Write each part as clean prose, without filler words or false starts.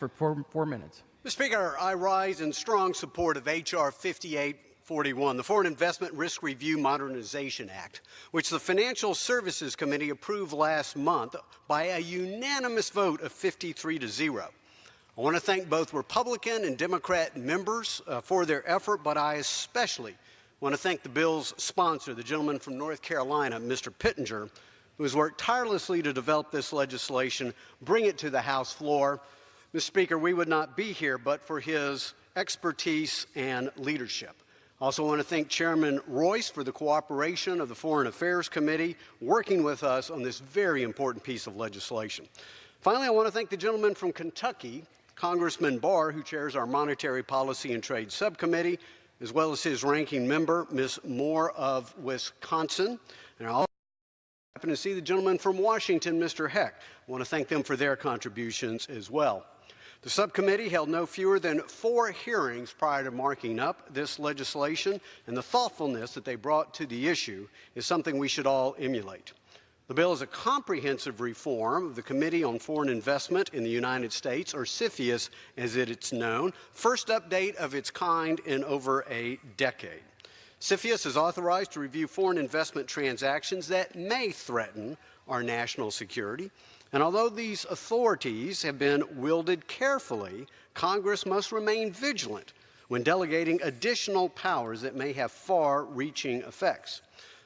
for four minutes. Mr. Speaker, I rise in strong support of H.R. 5841, the Foreign Investment Risk Review Modernization Act, which the Financial Services Committee approved last month by a unanimous vote of 53-0. I want to thank both Republican and Democrat members for their effort, but I especially want to thank the bill's sponsor, the gentleman from North Carolina, Mr. Pittenger, who has worked tirelessly to develop this legislation, bring it to the House floor. Mr. Speaker, we would not be here but for his expertise and leadership. I also want to thank Chairman Royce for the cooperation of the Foreign Affairs Committee, working with us on this very important piece of legislation. Finally, I want to thank the gentleman from Kentucky, Congressman Barr, who chairs our Monetary Policy and Trade Subcommittee, as well as his ranking member, Ms. Moore of Wisconsin. And I also happen to see the gentleman from Washington, Mr. Heck. I want to thank them for their contributions as well. The subcommittee held no fewer than 4 hearings prior to marking up this legislation, and the thoughtfulness that they brought to the issue is something we should all emulate. The bill is a comprehensive reform of the Committee on Foreign Investment in the United States, or CFIUS as it's known, first update of its kind in over a decade. CFIUS is authorized to review foreign investment transactions that may threaten our national security. And although these authorities have been wielded carefully, Congress must remain vigilant when delegating additional powers that may have far-reaching effects.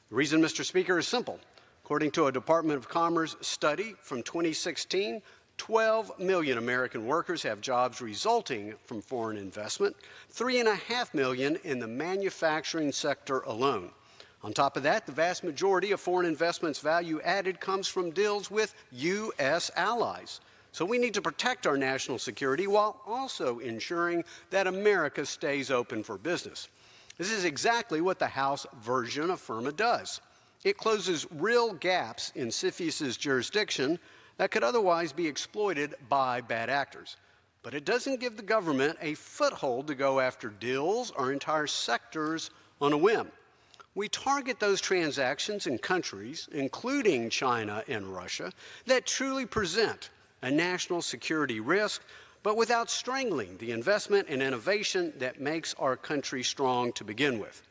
The reason, Mr. Speaker, is simple. According to a Department of Commerce study from 2016, 12 million American workers have jobs resulting from foreign investment, 3.5 million in the manufacturing sector alone. On top of that, the vast majority of foreign investment's value added comes from deals with U.S. allies. So we need to protect our national security while also ensuring that America stays open for business. This is exactly what the House version of FIRMA does. It closes real gaps in CFIUS's jurisdiction that could otherwise be exploited by bad actors. But it doesn't give the government a foothold to go after deals or entire sectors on a whim. We target those transactions in countries, including China and Russia, that truly present a national security risk, but without strangling the investment and innovation that makes our country strong to begin with.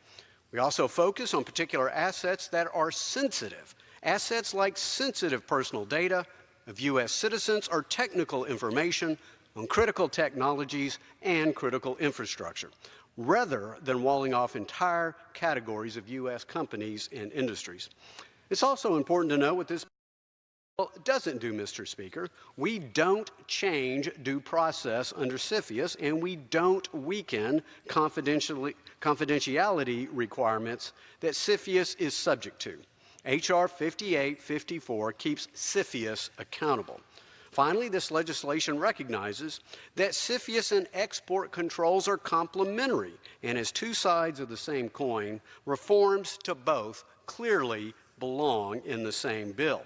We also focus on particular assets that are sensitive, assets like sensitive personal data of U.S. citizens or technical information on critical technologies and critical infrastructure, rather than walling off entire categories of U.S. companies and industries. It's also important to know what this bill doesn't do, Mr. Speaker. We don't change due process under CFIUS, and we don't weaken confidentiality requirements that CFIUS is subject to. H.R. 5854 keeps CFIUS accountable. Finally, this legislation recognizes that CFIUS and export controls are complementary, and as two sides of the same coin, reforms to both clearly belong in the same bill.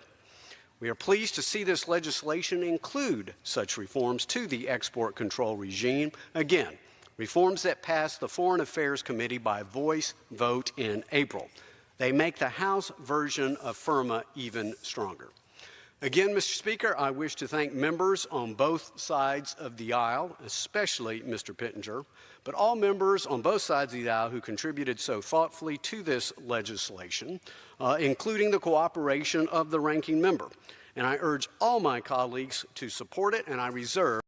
We are pleased to see this legislation include such reforms to the export control regime. Again, reforms that passed the Foreign Affairs Committee by voice vote in April. They make the House version of FIRMA even stronger. Again, Mr. Speaker, I wish to thank members on both sides of the aisle, especially Mr. Pittenger, but all members on both sides of the aisle who contributed so thoughtfully to this legislation, including the cooperation of the ranking member. And I urge all my colleagues to support it, and I reserve